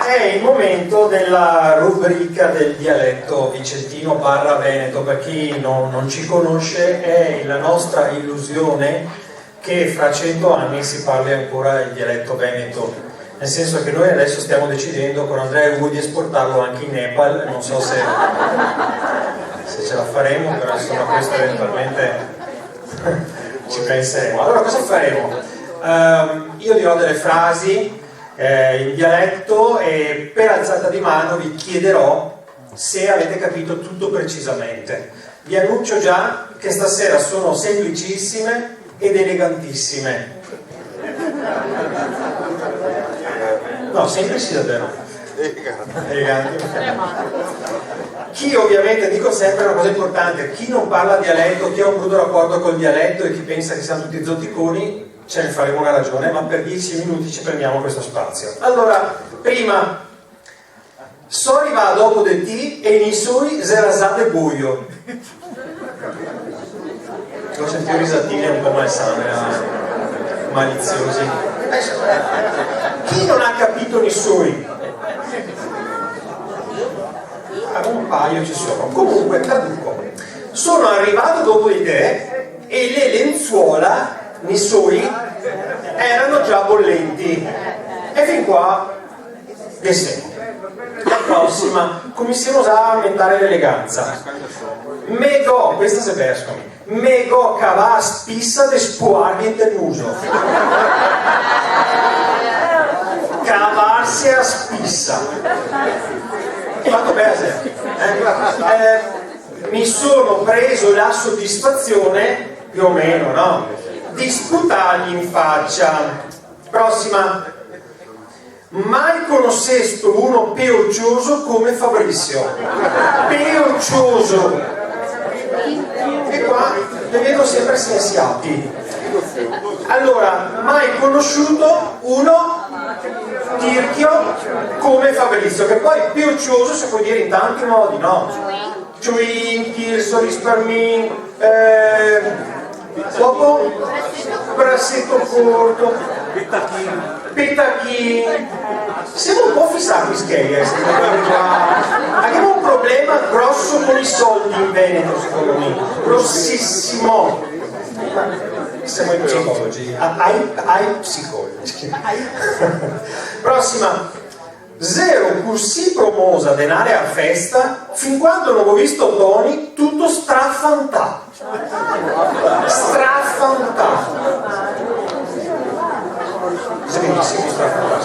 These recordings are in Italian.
È il momento della rubrica del dialetto vicentino barra veneto. Per chi non ci conosce, è la nostra illusione che fra 100 anni si parli ancora il dialetto veneto, nel senso che noi adesso stiamo decidendo con Andrea e Ugo di esportarlo anche in Nepal. Non so se ce la faremo, però insomma questo eventualmente ci penseremo. Allora cosa faremo? Io dirò delle frasi in dialetto e per alzata di mano vi chiederò se avete capito tutto precisamente. Vi annuncio già che stasera sono semplicissime ed elegantissime. No, semplici davvero. Eleganti. Chi ovviamente, dico sempre una cosa importante, chi non parla dialetto, chi ha un brutto rapporto col dialetto e chi pensa che siamo tutti zoticoni, ce ne faremo una ragione, ma per 10 minuti ci prendiamo questo spazio. Allora, prima, so arriva dopo di ti e in sui zerazate buio. Ho sentito risatine un po' malsane, maliziosi. Chi non ha capito ni sui? Un paio ci sono. Comunque, traduco. Sono arrivato dopo di te e le lenzuola i suoi erano già bollenti e fin qua che siamo. La prossima, come si usa a aumentare l'eleganza. Mego, questa se pescomi, mego cava spissa de spuarghi in del muso. Cavarsi a spissa. Fatto bene. Mi sono preso la soddisfazione, più o meno, no? Di sputargli in faccia. Prossima. Mai conoscesto uno peoccioso come Fabrizio. Peoccioso. E qua le vedo sempre senziati. Allora, mai conosciuto uno tirchio come Fabrizio, che poi peoccioso si può dire in tanti modi, no? Chewing, tirso, risparmin, dopo brassetto corto, petachin. Siamo un po' fissati scheghe, abbiamo un problema grosso con i soldi in Veneto, secondo me, grossissimo. Siamo i psicologi, ai psicologi. Prossima. Zero così promosa denare a festa fin quando non ho visto Tony tutto strafantà. Strafantà. Benissimo, strafantà.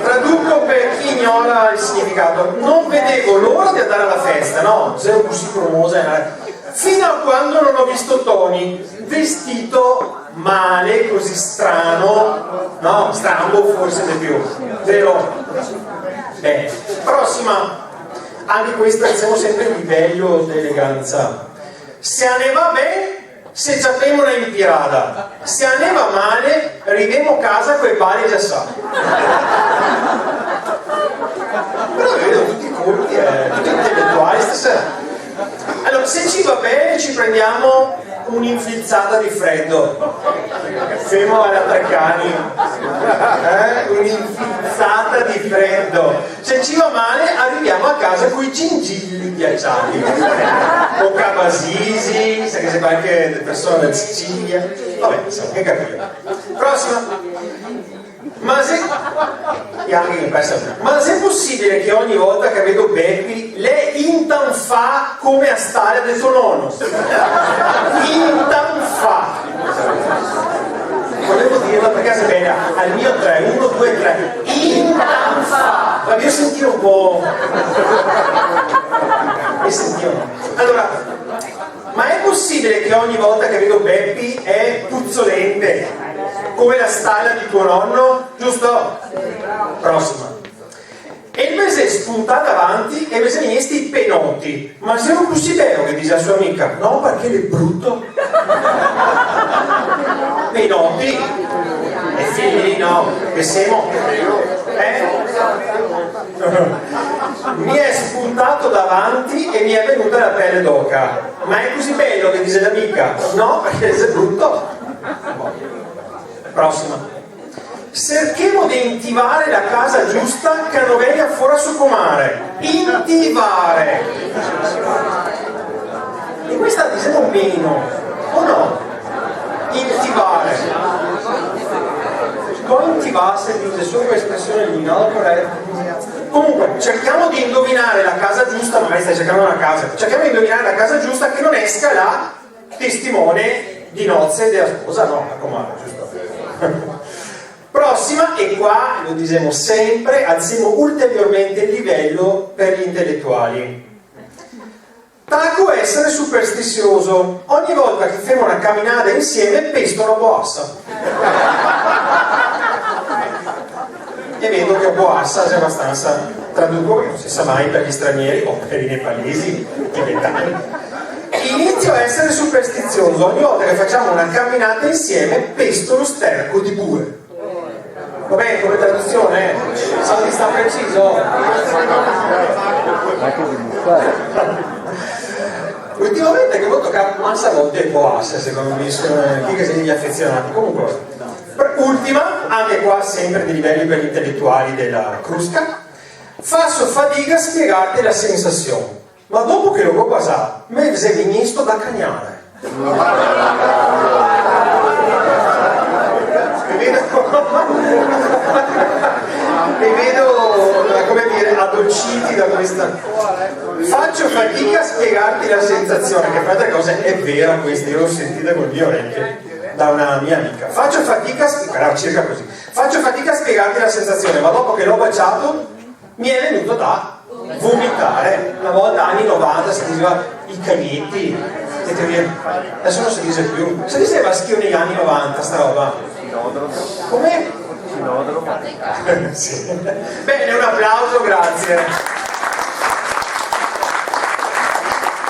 Traduco per chi ignora il significato. Non vedevo l'ora di andare alla festa, no? Zero così promosa fino a quando non ho visto Tony vestito male, così strano, no? Strambo forse di più, vero? Bene. Prossima, anche questa siamo sempre il livello di eleganza. Se ne va bene, se ci abbiamo una impirata, se ne va male, arriviamo a casa con i pari già sa. Però vedo tutti i colti, tutti intellettuali stasera. Allora, se ci va bene ci prendiamo un'infilzata di freddo, fermo alla Treccani, un'infilzata di freddo. Se ci va male arriviamo a casa con i gingilli ghiacciati, o Cavasisi, se c'è qualche persona da Sicilia, vabbè, insomma, che capire. Prossima. Ma se è possibile che ogni volta che vedo Beppi lei intanfa come a stare del suo nonno? Intanfa. Volevo dirla perché se bene al mio 3, 1, 2, 3. Intanfa. Ma io sentivo un po'. Mi sentivo. Allora, ma è possibile che ogni volta che vedo Beppi è puzzolente? Come la stalla di tuo nonno, giusto? Prossima. E il mese spunta davanti e invece miesti penoti. Ma se non così bello, che dice la sua amica. No, perché è brutto. Penoti. E figli, no, che siamo. Mi è spuntato davanti e mi è venuta la pelle d'oca. Ma è così bello, che dice l'amica. No, perché è brutto. Prossima. cerchiamo di intivare la casa giusta che non venga fuori su comare. Intivare. E questa diciamo meno, o no? Intivare. Poi intivare se dice solo quest'espressione lì, no? Comunque, cerchiamo di indovinare la casa giusta, magari stai cercando una casa, cerchiamo di indovinare la casa giusta che non esca la testimone di nozze della sposa, no, a comare, giusto? Prossima, e qua lo diciamo sempre, alziamo ulteriormente il livello per gli intellettuali. Taco essere superstizioso. Ogni volta che facciamo una camminata insieme pesto una boassa. E vedo che boassa è abbastanza traduco, non si sa mai per gli stranieri o per i nepalesi, i tibetani. Inizio a essere superstizioso. Ogni volta che facciamo una camminata insieme pesto lo sterco di bue. Va bene, come traduzione? Se sta preciso? Ultimamente che ho toccato massa volte boassa, secondo me, sono chi che siete gli affezionati. Comunque, ultima, anche qua sempre dei livelli per gli intellettuali della Crusca. Faccio fatica a spiegarti la sensazione, ma dopo che l'ho passato, mi è venuto da cagnare. Mi vedo, come dire, addolciti da questa. Faccio fatica a spiegarti la sensazione, che fra altre cose è vera questa, io l'ho sentita col mio orecchio da una mia amica. Faccio fatica a spiegarti la sensazione, ma dopo che l'ho baciato mi è venuto da vomitare. Una volta anni 90 si diceva i cagnetti, adesso non si dice più, si diceva schio negli anni 90 sta roba. Come? Sì. Bene, un applauso, grazie.